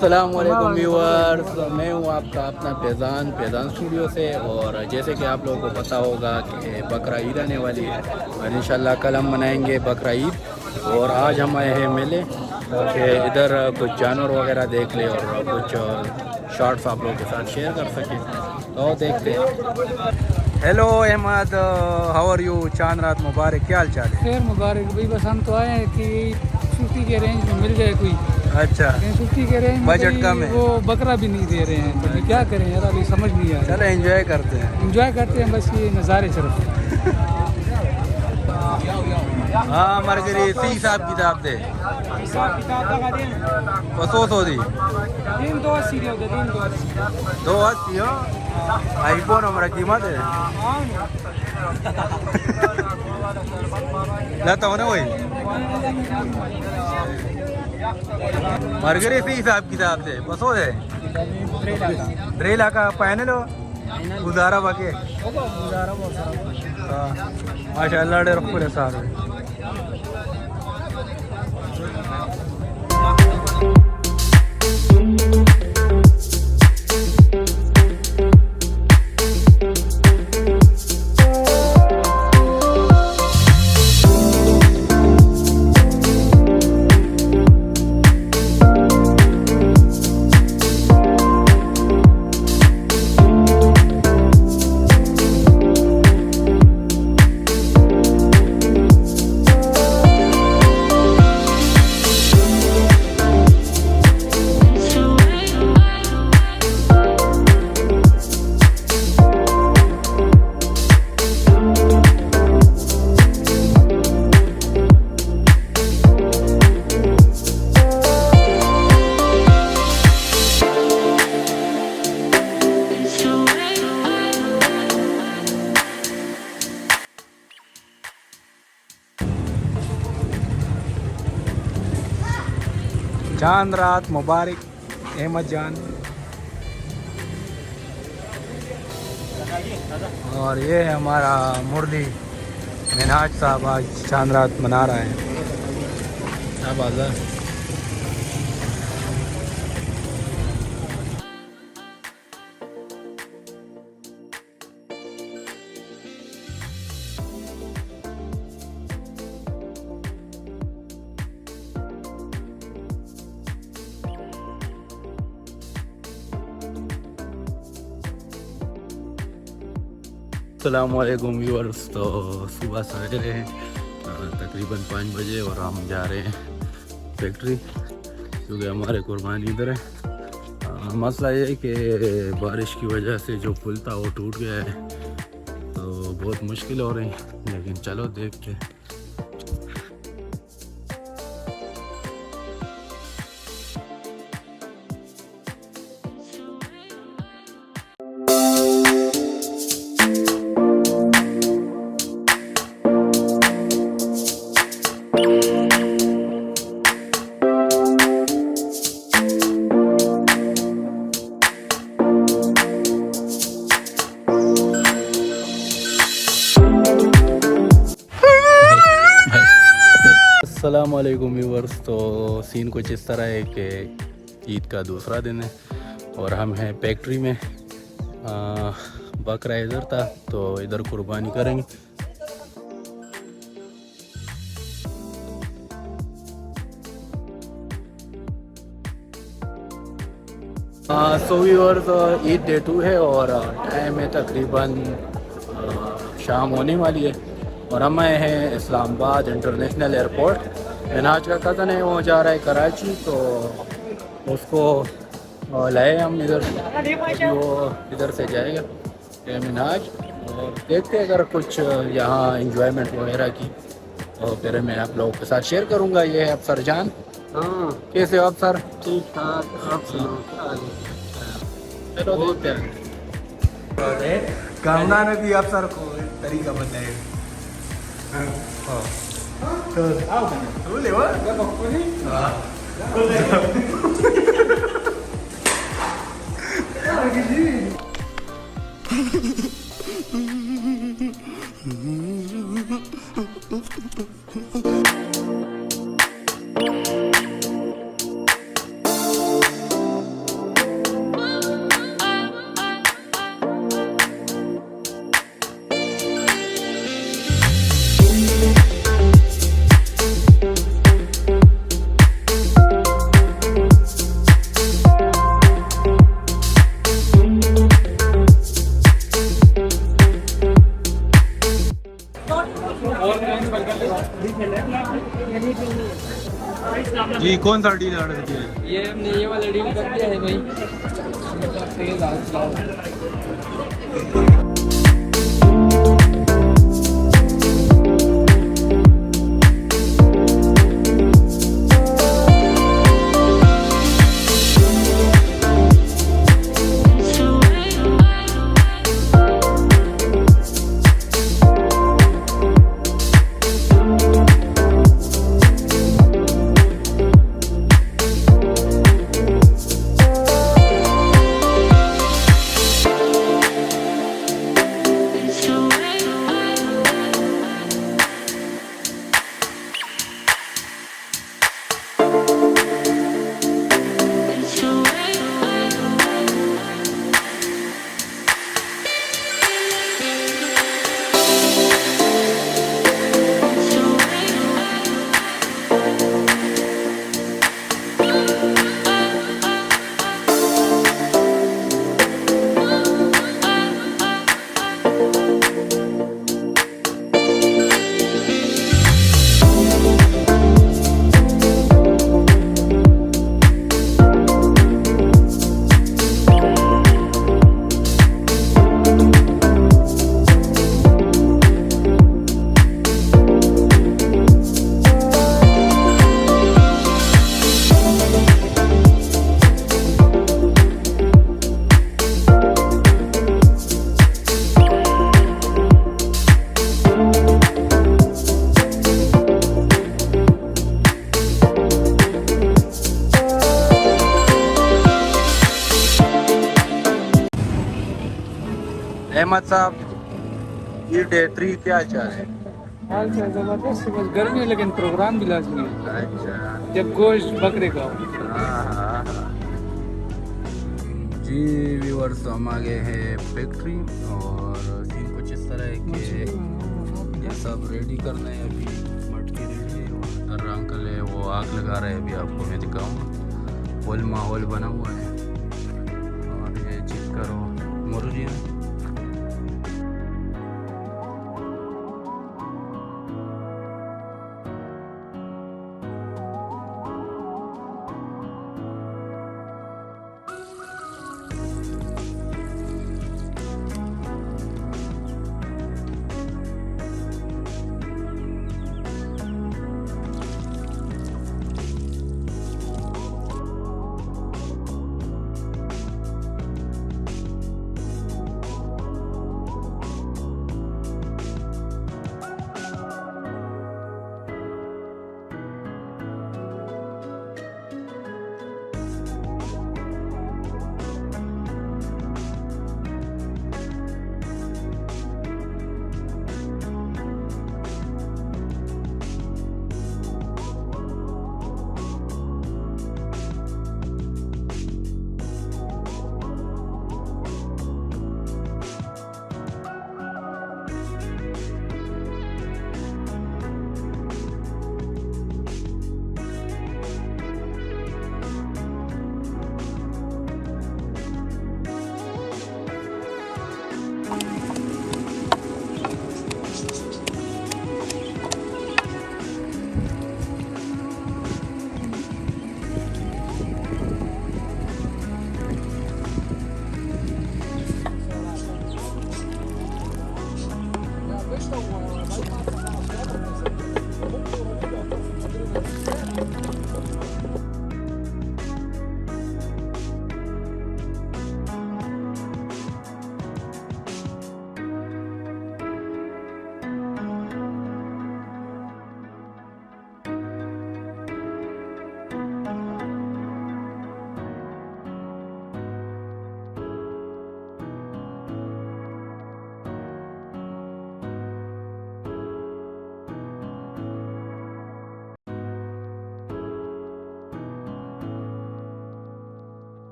अस्सलामुअलैकुम व्यूअर्स, मैं हूँ आपका अपना फैज़ान स्टूडियो से। और जैसे कि आप लोगों को पता होगा कि बकरा ईद आने वाली है और इंशाल्लाह कल हम मनाएंगे बकरा ईद। और आज हम आए हैं मेले कि इधर कुछ जानवर वगैरह देख ले और कुछ शॉर्ट्स आप लोगों के साथ शेयर कर सकें, तो देखते हैं। Hello Ahmed, how are you? चांद रात मुबारक, क्या हाल चाल है? खैर मुबारक भाई, बस हम तो आए हैं कि 50 के रेंज में मिल जाए कोई। अच्छा, 50 के रेंज में बजट कम है, वो बकरा भी नहीं दे रहे हैं, तो अभी क्या करें यार, अभी समझ नहीं आ रहा। चलो एंजॉय करते हैं। एंजॉय करते हैं बस, ये नज़ारे सिर्फ। हाँ मरगरी सी हिसाब किताब दे सौ दी 280 हो। आईफोन हमारा कीमत है लाता हो ना वही मरगरी सी हिसाब किताब दे बसो दे 3 लाख का पैनल हो गुजारा बाकी माशाल्लाह डे रखो सारे। चांद रात मुबारक अहमद जान। और ये है हमारा मुरली मिनहाज साहब, आज चांद रात मना रहा है। al-Adha अस्सलामुअलैकुम व्यूअर्स। तो सुबह सवेरे हैं तकरीबन 5 बजे और हम जा रहे हैं फैक्ट्री, क्योंकि हमारे कुर्बानी इधर है। मसला ये है कि बारिश की वजह से जो पुल था वो टूट गया है, तो बहुत मुश्किल हो रही है, लेकिन चलो देखते हैं। अस्सलामुअलैकुम व्यूअर्स। तो सीन कुछ इस तरह है कि ईद का दूसरा दिन है और हम हैं फैक्ट्री में। बकरा इधर था तो इधर कुर्बानी करेंगे। सो व्यूअर्स, ईद डे 2 है और टाइम है तकरीबन शाम होने वाली है और हम आए हैं इस्लामाबाद इंटरनेशनल एयरपोर्ट। मिनहाज का कज़न है, वो जा रहा है कराची, तो उसको लाए हम इधर, वो इधर से जाएगा मिनहाज। और देखते हैं अगर कुछ यहाँ इंजॉयमेंट वगैरह की, और फिर मैं आप लोगों के साथ शेयर करूँगा। ये है अफसर जान। हाँ, कैसे हो अफसर? ठीक ठाक, आप सुनाओ। चलो देखते हैं। कामना ने भी अफसर को तरीका बताया। तो ले वो अभी कौन सा डील ऑर्डर किया है? ये हमने ये वाला डील कर दिया है भाई। तेज आज अहमद साहब ये डे 3 क्या चाह रहे हैं? हाल चाल जबरदस्त है, बस गर्मी है लेकिन प्रोग्राम भी लाजमी है। अच्छा जब गोश्त बकरे का हो। हाँ। जी व्यूअर्स, तो हम आ गए हैं फैक्ट्री और सीन कुछ इस तरह है कि ये सब रेडी करना है। अभी मटकी रेडी है और उधर अंकल है वो आग लगा रहे हैं। अभी आपको मैं दिखाऊंगा। फुल माहौल बना हुआ है और ये चेक करो मुर्गियाँ